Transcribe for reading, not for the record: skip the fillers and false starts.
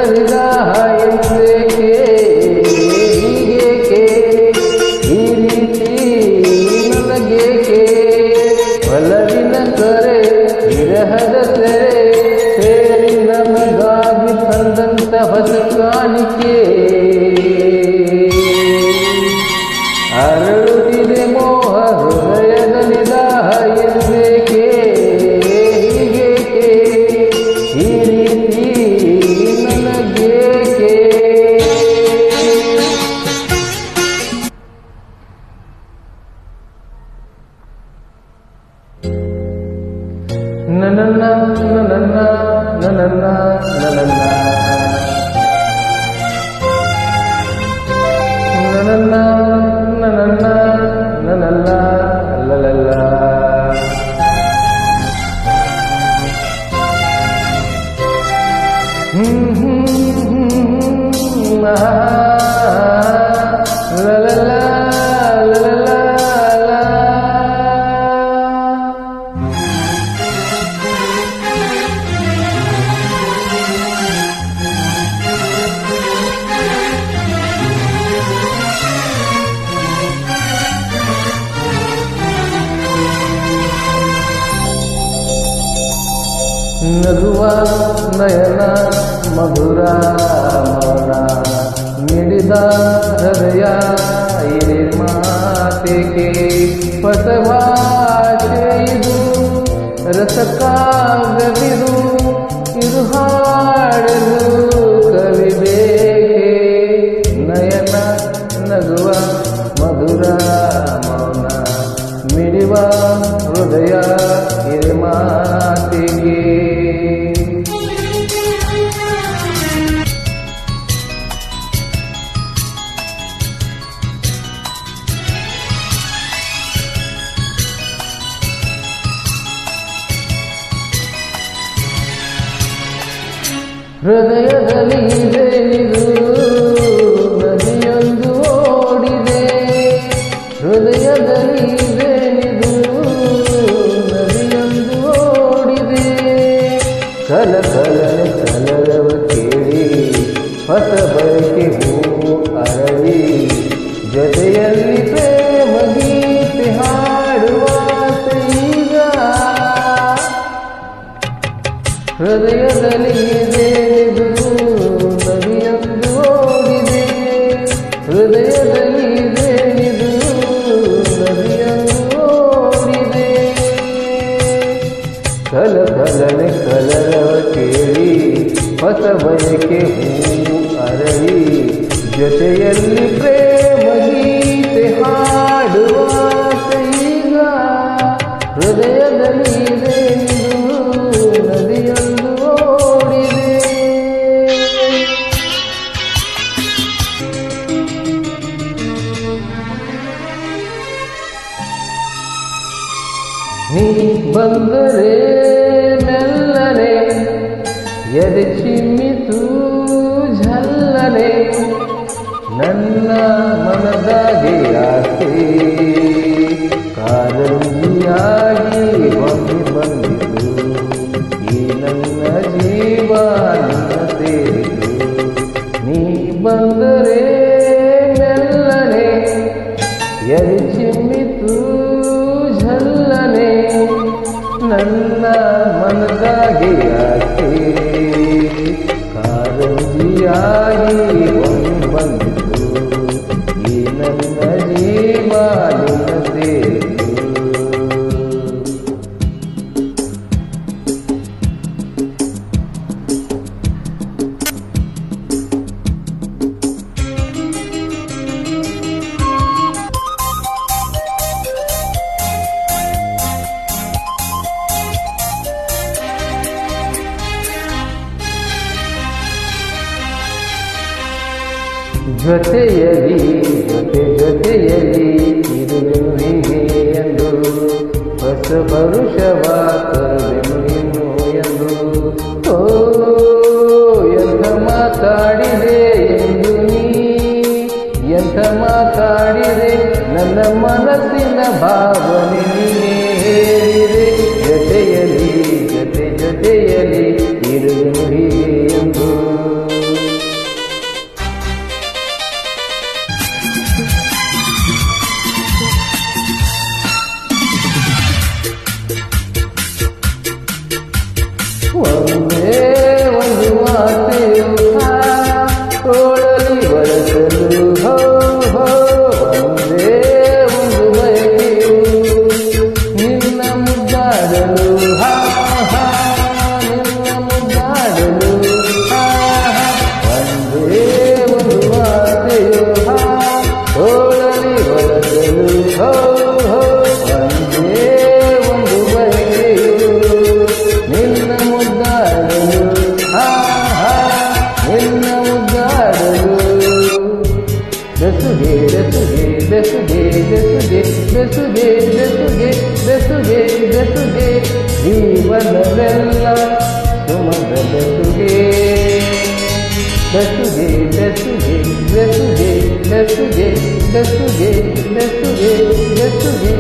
ನಿದಾಹ ಎಂದೇಕೆ ಹೀಗೇಕೆ ಈ ರೀತಿ ನನಗೇಕೆ ಒಲವಿನ ಕರೆ ವಿರಹದ ತೆರೆ ಸೇರಿ ನಮಗಾಗಿ ತಂದಂತ ಹೊಸ ಕಾಣಿಕೆ ಅರಳುತ್ತಿದೆ ಮೋಹ ಹೃದಯದ ನಿದಾಹ ಎಂದೇಕೆ ಹೀಗೇಕೆ ಈ ರೀತಿ ನನಗೇಕೆ ನನ್ನ ನನ್ನ ನನ್ನ ನನ್ನ ನಗುವ ನಯನ ಮಧುರ ಮೌನ ಮಿಡಿದ ಹೃದಯ ಇರೆ ಮಾತೆಗೆ ಹೊಸ ಭಾಷೆ ಇದು ರಸಕಾವ್ಯವಿದು ಇದು ಹಾಡಲು ಕವಿಬೇಕೆ ನಯನ ನಗುವ ಮಧುರ ಮೌನ ಮಿಡಿವ ಹೃದಯ ಇರೆ ಮಾತೆಗೆ ಹೃದಯದಲ್ಲಿ ಇದೇನಿದು ನದಿಯೊಂದು ಓಡಿದೆ ಹೃದಯದಲ್ಲಿ ಇದೇನಿದು ನದಿಯೊಂದು ಓಡಿದೆ ಕಲಕಲನೆ ಕಲರವ ಕೇಳಿ ಹೊಸ ಬಯಕೆ ಹೂವು ಅರಳಿ ಜೊತೆಯಲ್ಲಿ ಪ್ರೇಮ ಗೀತೆ ಹಾಡುವ ಈಗ ಹೃದಯದಲ್ಲಿ ಇದೇನಿದು ನದಿಯೊಂದು ಓಡಿದೆ ಹೃದಯದಲ್ಲಿ ಇದೇನಿದು ನದಿಯೊಂದು ಓಡಿದೆ ಕಲಕಲನೆ ಕಲರವ ಕೇಳಿ ಹೊಸ ಬಯಕೆ ಹೂವು ಅರಳಿ ಜೊತೆಯಲ್ಲಿ ಪ್ರೇಮ ಗೀತೆ ಹಾಡುವ ಈಗ ಹೃದಯದಲ್ಲಿ ಇದೇನಿದು ನದಿಯೊಂದು ಓಡಿದೆ ನೀ ಬಂದರೆ ಮೆಲ್ಲನೆ ಎದೆ ಚಿಮ್ಮಿತು ಝಲ್ಲನೆ ನನ್ನ ಮನದಾಗೆ ಆಸೆ ಕಾರಂಜಿಯಾಗಿ ಒಮ್ಮೆ ಬಂದಿತು ಈ ನನ್ನ ಜೀವ ನಿನ್ನ ಸೇರಿತು ನೀ ಬಂದರೆ ಮೆಲ್ಲನೆ ಎದೆ ಚಿಮ್ಮಿತು ಝಲ್ಲನೆ ನನ್ನ ಮನದಾಗೆ ಆಸೆ ಕಾರಂಜಿಯಾಗಿ ಒಮ್ಮೆ ಬಂದಿತು ಈ ನನ್ನ ಜೀವ ನಿನ್ನ ಸೇರಿತು ಜೊತೆಯಲಿ ಜೊತೆಯಲಿ ಇರುವೆನು ಹೀಗೆ ಎಂದು ಹೊಸ ಪರುಷವ ತರುವೆನು ಇನ್ನು ಎಂದು ಓ ಎಂಥ ಮಾತಾಡಿದೆ ಎಂದು ನೀ ಎಂಥ ಮಾತಾಡಿದೆ ನನ್ನ ಮನಸ್ಸಿನ ಭಾವನೆ ನೀನೇ ಹೇಳಿದೆ ಜೊತೆಯಲಿ ಜೊತೆಯಲಿ ಇರುವೆನು ಹೀಗೆ ಎಂದು ಹೋ ಹೋ ಒಂದೇ ಒಂದು ಬಯಕೆಯು ನಿನ್ನ ಮುದ್ದಾಡಲು ಹಾ ಹಾ ನಿನ್ನ ಮುದ್ದಾಡಲು ಬೆಸುಗೆ ಬೆಸುಗೆ ಬೆಸುಗೆ ಬೆಸುಗೆ ಬೆಸುಗೆ ಬೆಸುಗೆ ಬೆಸುಗೆ ಬೆಸುಗೆ ಜೀವನವೆಲ್ಲ ಸುಮದ ಬೆಸುಗೆ ಬೆಸುಗೆ ಬೆಸುಗೆ ಬೆಸುಗೆ ಬೆಸುಗೆ ಬೆಸುಗೆ ಬೆಸುಗೆ ಬೆಸುಗೆ